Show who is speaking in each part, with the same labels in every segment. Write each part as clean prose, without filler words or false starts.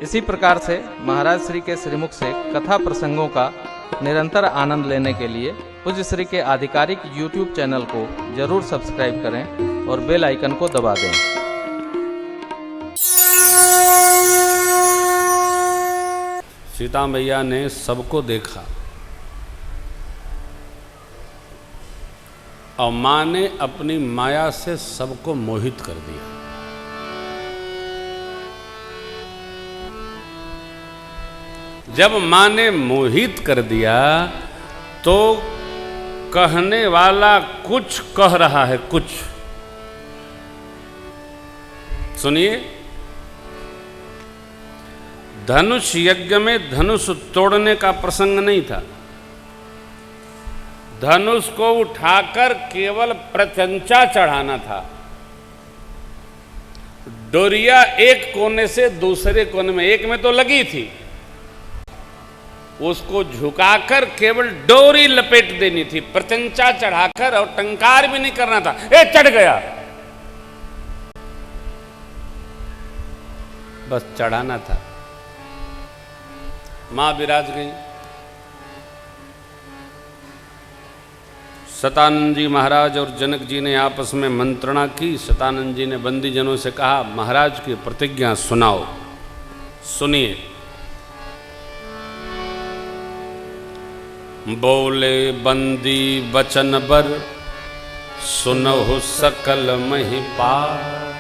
Speaker 1: इसी प्रकार से महाराज श्री के श्रीमुख से कथा प्रसंगों का निरंतर आनंद लेने के लिए पूज्य श्री के आधिकारिक YouTube चैनल को जरूर सब्सक्राइब करें और बेल आइकन को दबा दें।
Speaker 2: सीता मैया ने सबको देखा और माँ ने अपनी माया से सबको मोहित कर दिया। जब माँ ने मोहित कर दिया तो कहने वाला कुछ कह रहा है, कुछ सुनिए। धनुष यज्ञ में धनुष तोड़ने का प्रसंग नहीं था। धनुष को उठाकर केवल प्रत्यंचा चढ़ाना था। डोरिया एक कोने से दूसरे कोने में, एक में तो लगी थी, उसको झुकाकर केवल डोरी लपेट देनी थी, प्रत्यंचा चढ़ाकर, और टंकार भी नहीं करना था। ए चढ़ गया, बस चढ़ाना था। मां विराज गई। सतानंद जी महाराज और जनक जी ने आपस में मंत्रणा की। सतानंद जी ने बंदीजनों से कहा, महाराज की प्रतिज्ञा सुनाओ। सुनिए। बोले बंदी बचन बर, सुनहु सकल महिपाल,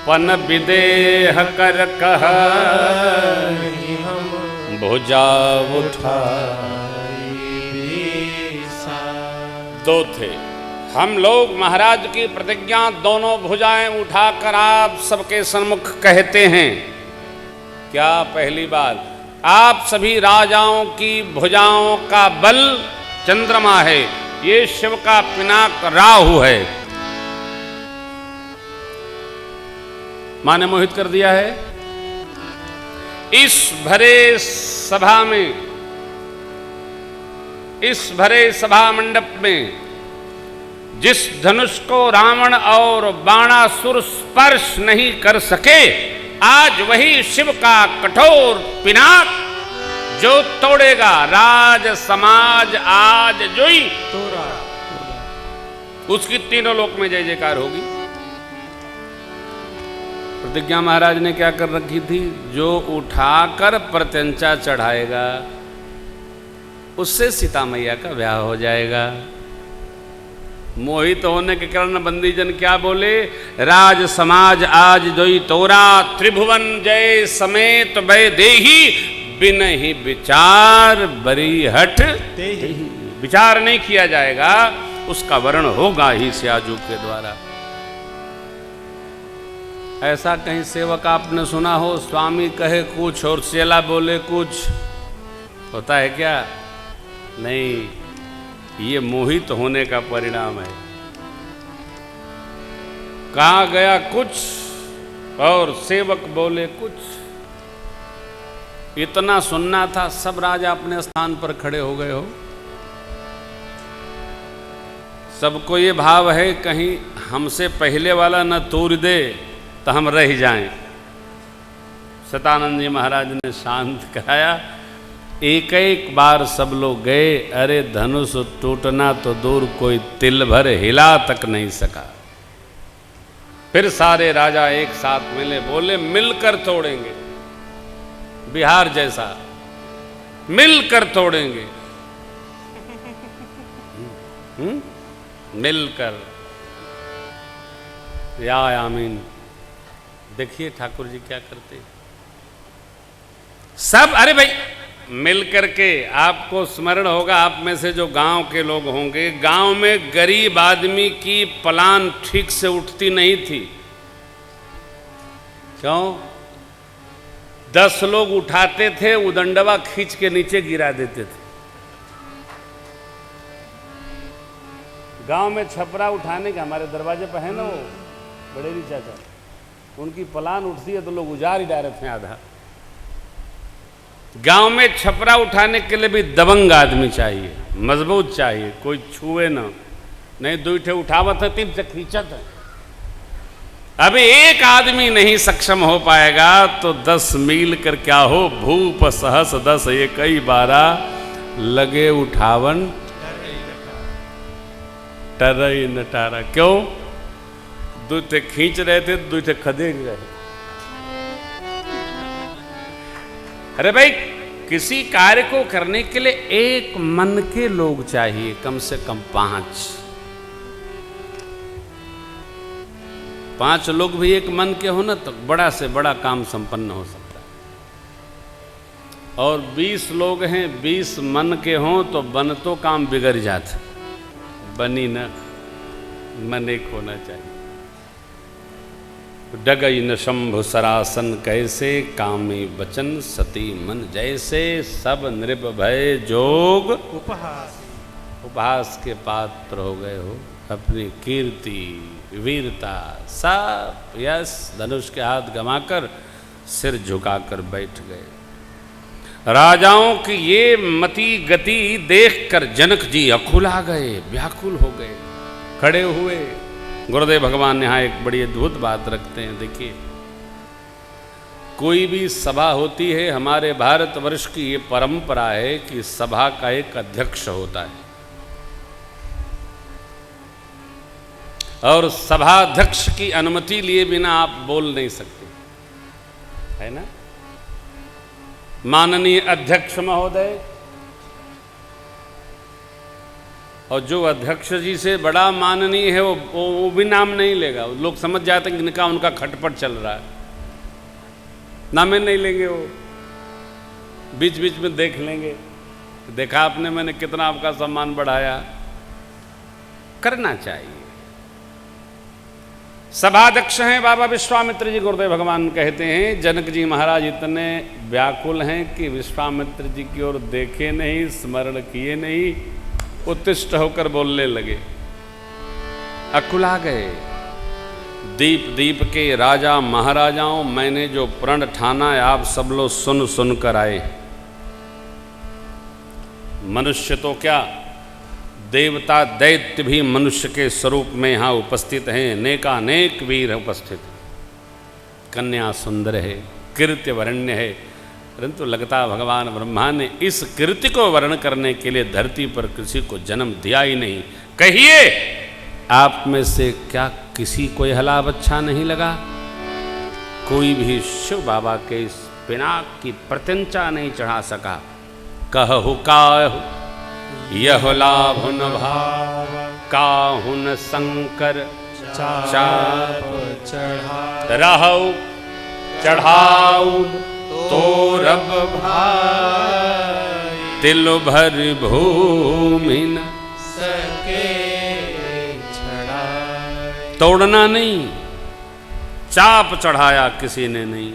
Speaker 2: पन विदेह कर कह भुजा उठाई। दो थे हम लोग, महाराज की प्रतिज्ञा दोनों भुजाएं उठाकर आप सबके सम्मुख कहते हैं। क्या? पहली बात, आप सभी राजाओं की भुजाओं का बल चंद्रमा है, ये शिव का पिनाक राहु है। मां ने मोहित कर दिया है। इस भरे सभा में, इस भरे सभा मंडप में जिस धनुष को रावण और बाणासुर स्पर्श नहीं कर सके, आज वही शिव का कठोर पिनाक जो तोड़ेगा। राज समाज आज जोई तोड़ा, उसकी तीनों लोक में जय जयकार होगी। प्रतिज्ञा महाराज ने क्या कर रखी थी? जो उठाकर प्रत्यंचा चढ़ाएगा उससे सीता मैया का ब्याह हो जाएगा। मोहित होने के कारण बंदीजन क्या बोले? राज समाज आज जोई तोरा, त्रिभुवन जय समेत भय देही, बिन ही विचार बरी हठ देही। विचार नहीं किया जाएगा, उसका वर्ण होगा ही स्याजू के द्वारा। ऐसा कहीं सेवक आपने सुना हो, स्वामी कहे कुछ और चेला बोले कुछ? होता है क्या? नहीं, ये मोहित होने का परिणाम है। कहा गया कुछ और सेवक बोले कुछ। इतना सुनना था, सब राजा अपने स्थान पर खड़े हो गए हो। सबको ये भाव है कहीं हमसे पहले वाला न तोड़ दे तो हम रह जाएं। सतानंद जी महाराज ने शांत कराया। एक एक बार सब लोग गए। अरे धनुष टूटना तो दूर, कोई तिल भर हिला तक नहीं सका। फिर सारे राजा एक साथ मिले, बोले मिलकर तोड़ेंगे, बिहार जैसा मिलकर तोड़ेंगे। मिलकर। या आमीन। देखिए ठाकुर जी क्या करते सब। अरे भाई मिल करके, आपको स्मरण होगा, आप में से जो गांव के लोग होंगे, गांव में गरीब आदमी की पलान ठीक से उठती नहीं थी। क्यों? 10 लोग उठाते थे, उदंडवा खींच के नीचे गिरा देते थे। गांव में छपरा उठाने का, हमारे दरवाजे पर है ना वो बड़ेरी चाचा, उनकी पलान उठती है तो लोग उजाड़ ही डालते हैं आधा। गांव में छपरा उठाने के लिए भी दबंग आदमी चाहिए, मजबूत चाहिए, कोई छुए ना। नहीं, 2 ठे उठावत है, 3 से खींचत है। अभी एक आदमी नहीं सक्षम हो पाएगा तो 10 मील कर क्या हो। भूप सहस 10 ये कई 12 लगे उठावन टरई नटारा। क्यों? दूते खींच रहे थे, दूते खदेड़ रहे। अरे भाई, किसी कार्य को करने के लिए एक मन के लोग चाहिए, कम से कम 5 लोग भी एक मन के हो ना तो बड़ा से बड़ा काम संपन्न हो सकता है। और 20 लोग हैं, 20 मन के हों तो बन तो काम बिगड़ जाता, बनी न। मन एक होना चाहिए। डगई न शंभु सरासन कैसे, कामी बचन सती मन जैसे। सब नृभय जोग उपहास के पात्र हो गए हो। अपनी कीर्ति वीरता सब यश धनुष के हाथ गंवाकर सिर झुकाकर बैठ गए। राजाओं की ये मति गति देखकर जनक जी अकुला गए, व्याकुल हो गए, खड़े हुए। गुरुदेव भगवान यहाँ एक बड़ी अद्भुत बात रखते हैं। देखिए, कोई भी सभा होती है, हमारे भारतवर्ष की ये परंपरा है कि सभा का एक अध्यक्ष होता है और सभाध्यक्ष की अनुमति लिए बिना आप बोल नहीं सकते, है ना। माननीय अध्यक्ष महोदय, और जो अध्यक्ष जी से बड़ा माननीय है वो भी नाम नहीं लेगा। लोग समझ जाते हैं कि इनका उनका खटपट चल रहा है, नामे नहीं लेंगे। वो बीच बीच में देख लेंगे, देखा आपने मैंने कितना आपका सम्मान बढ़ाया। करना चाहिए। सभाध्यक्ष हैं बाबा विश्वामित्र जी। गुरुदेव भगवान कहते हैं जनक जी महाराज इतने व्याकुल हैं कि विश्वामित्र जी की ओर देखे नहीं, स्मरण किए नहीं, उत्तिष्ठ होकर बोलने लगे, अकुला गए। दीप दीप के राजा महाराजाओं, मैंने जो प्रण ठाना है आप सब लोग सुन सुन कर आए। मनुष्य तो क्या, देवता दैत्य भी मनुष्य के स्वरूप में यहाँ उपस्थित हैं। अनेकानेक वीर उपस्थित। कन्या सुंदर है, कीर्ति वरण्य है, परंतु लगता भगवान ब्रह्मा ने इस कीर्ति को वर्ण करने के लिए धरती पर किसी को जन्म दिया ही नहीं। कहिए, आप में से क्या किसी को यह लाभ अच्छा नहीं लगा? कोई भी शिव बाबा के इस पिनाक की प्रत्यंचा नहीं चढ़ा सका। कहु काहु यह लाभ न भाव, काहुन शंकर चाप रहु चढ़ाऊ तो रब भाई, तिल भर भूमि न सके छड़ाई। तोड़ना नहीं, चाप चढ़ाया किसी ने नहीं।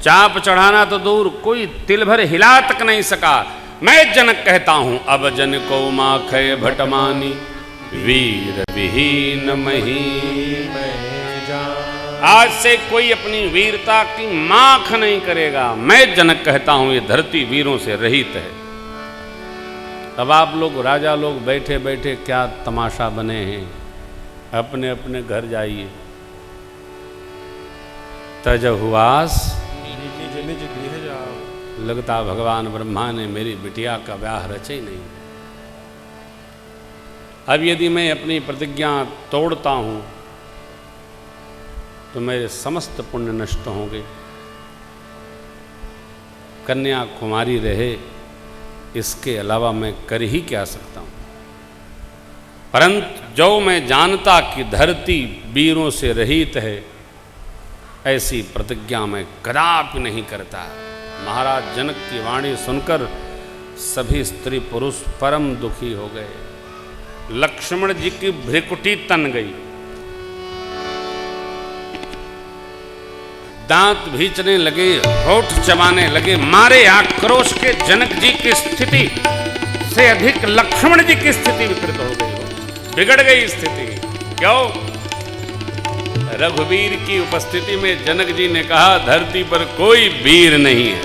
Speaker 2: चाप चढ़ाना तो दूर, कोई तिल भर हिला तक नहीं सका। मैं जनक कहता हूं, अब जन को माखय भटमानी, वीर विहीन मही आज से कोई अपनी वीरता की माख नहीं करेगा। मैं जनक कहता हूं, ये धरती वीरों से रहित है। अब आप लोग राजा लोग बैठे बैठे क्या तमाशा बने हैं, अपने अपने घर जाइए। तजहुआस लगता भगवान ब्रह्मा ने मेरी बिटिया का ब्याह रचे नहीं। अब यदि मैं अपनी प्रतिज्ञा तोड़ता हूं तो मेरे समस्त पुण्य नष्ट होंगे। कन्या कुमारी रहे, इसके अलावा मैं कर ही क्या सकता हूं। परंतु जो मैं जानता कि धरती वीरों से रहित है, ऐसी प्रतिज्ञा मैं कदापि नहीं करता। महाराज जनक की वाणी सुनकर सभी स्त्री पुरुष परम दुखी हो गए। लक्ष्मण जी की भ्रिकुटी तन गई, दांत भींचने लगे, होठ चबाने लगे। मारे आक्रोश के जनक जी की स्थिति से अधिक लक्ष्मण जी की स्थिति विकृत हो गई, बिगड़ गई स्थिति। क्यों? रघुवीर की उपस्थिति में जनक जी ने कहा, धरती पर कोई वीर नहीं है।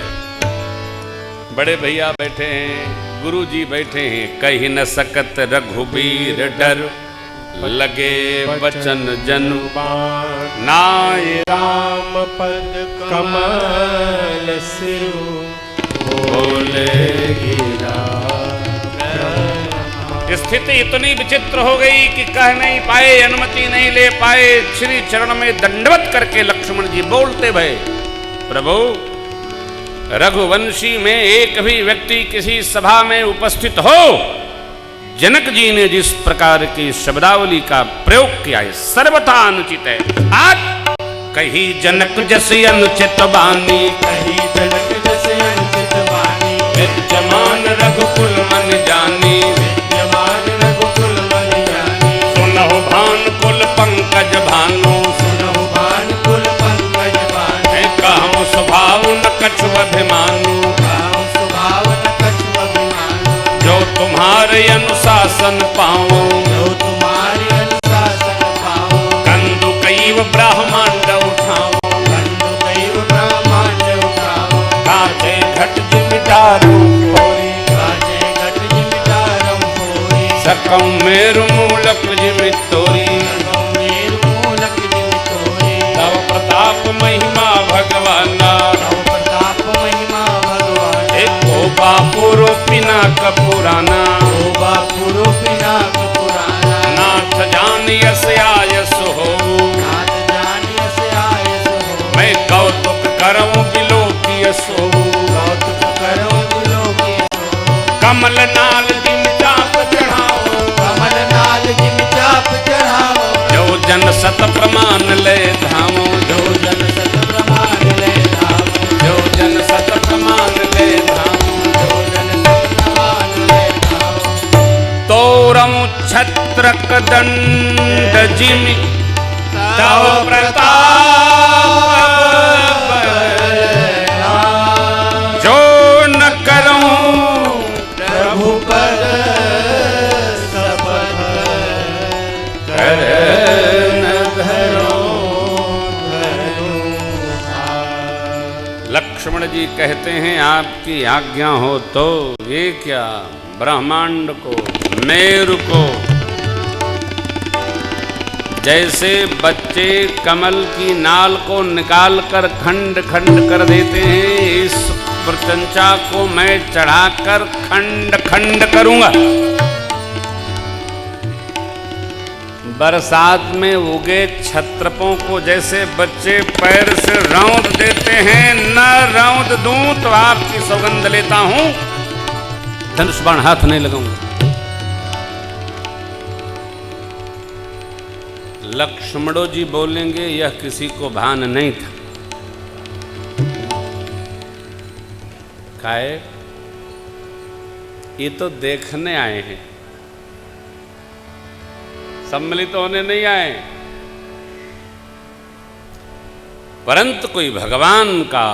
Speaker 2: बड़े भैया बैठे हैं, गुरु जी बैठे हैं, कही न सकत रघुवीर डर, लगे वचन जनु नाय
Speaker 3: राम पद कमल सिरु बोले गिरा।
Speaker 2: स्थिति इतनी विचित्र हो गई कि कह नहीं पाए, अनुमति नहीं ले पाए। श्री चरण में दंडवत करके लक्ष्मण जी बोलते भये, प्रभु रघुवंशी में एक भी व्यक्ति किसी सभा में उपस्थित हो, जनक जी ने जिस प्रकार की शब्दावली का प्रयोग किया है सर्वथा अनुचित है। आज कही जनक जैसे अनुचित बानी,
Speaker 3: कही जनक जैसे अनुचित वाणी,
Speaker 2: विद्यमान रघुकुल मन जानी,
Speaker 3: विद्यमान रघुकुल मन जानी।
Speaker 2: सुनहु भान कुल पंकज भानु,
Speaker 3: सुनहु भान कुल पंकज भानु,
Speaker 2: कहूँ स्वभाव न कछु अभिमानु,
Speaker 3: कहूँ स्वभाव न कछु अभिमानु।
Speaker 2: जो तुम्हारे अनुशासन पाऊं,
Speaker 3: जो तुम्हारे अनुशासन पाऊं,
Speaker 2: कंदु कैव ब्रह्मांड उठाऊं,
Speaker 3: कंदु कैव ब्रह्मांड उठाऊं।
Speaker 2: कांचे घट जिमिदारू
Speaker 3: होरी काजे घट जिमिदारम होरी,
Speaker 2: सकम मेरु मूलक जिमितोरी,
Speaker 3: मेरु मूलक जिमितोरी।
Speaker 2: तव प्रताप महिमा भगवाना,
Speaker 3: तव प्रताप महिमा भगवान,
Speaker 2: एको बापुरो पिनाक पुराना,
Speaker 3: ओ बापुरो पिनाक पुराना।
Speaker 2: नाथ जान यस आयस हो,
Speaker 3: नाथ जानिय से आयस हो,
Speaker 2: मैं कौतुक करऊं बिलोकियस हो।
Speaker 3: कौतुक करो बिलोकी सो।
Speaker 2: कमल नाल जिम चाप चढ़ाओ,
Speaker 3: कमल नाल जिम चाप चढ़ावो,
Speaker 2: जो जन सत प्रमाण ले धामो,
Speaker 3: जो जन सत प्रमाण ले धामो,
Speaker 2: जो जन सत प्रमाण ले धामो।
Speaker 3: जो जन सत प्रमाण ले धामो।
Speaker 2: तोरम छत्रक दंड जिमि तव प्रताप, जो न करऊं
Speaker 3: प्रभु पद सपथ
Speaker 2: कर न
Speaker 3: धरो।
Speaker 2: लक्ष्मण जी कहते हैं आपकी आज्ञा हो तो ये क्या, ब्रह्मांड को मेरु को जैसे बच्चे कमल की नाल को निकाल कर खंड खंड कर देते हैं, इस प्रचंचा को मैं चढ़ाकर खंड खंड करूंगा। बरसात में उगे छत्रपों को जैसे बच्चे पैर से रौंद देते हैं, न रौंद दूं तो आपकी सौगंध लेता हूं धनुष बाण हाथ नहीं लगाऊंगा। लक्ष्मणो जी बोलेंगे यह किसी को भान नहीं था। काहे? ये तो देखने आए हैं, सम्मिलित होने नहीं आए। परंतु कोई भगवान का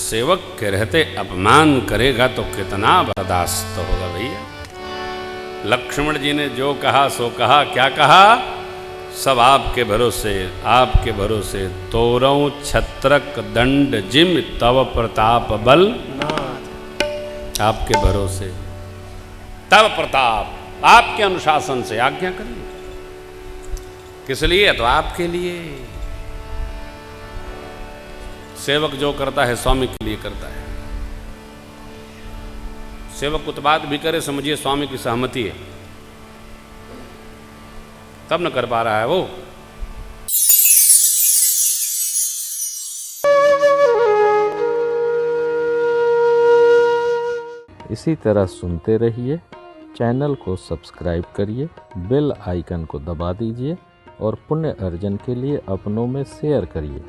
Speaker 2: सेवक के रहते अपमान करेगा तो कितना बर्दाश्त होगा भैया। लक्ष्मण जी ने जो कहा सो कहा। क्या कहा? सब आपके भरोसे, आपके भरोसे। तोरऊ छत्रक दंड जिम तव प्रताप बल, आपके भरोसे तव प्रताप, आपके अनुशासन से आज्ञा करेंगे। किस लिए? तो आपके लिए। सेवक जो करता है स्वामी के लिए करता है। सेवक उत्पाद भी करे, समझिए स्वामी की सहमति है, तब न कर पा रहा है वो।
Speaker 1: इसी तरह सुनते रहिए, चैनल को सब्सक्राइब करिए, बेल आइकन को दबा दीजिए और पुण्य अर्जन के लिए अपनों में शेयर करिए।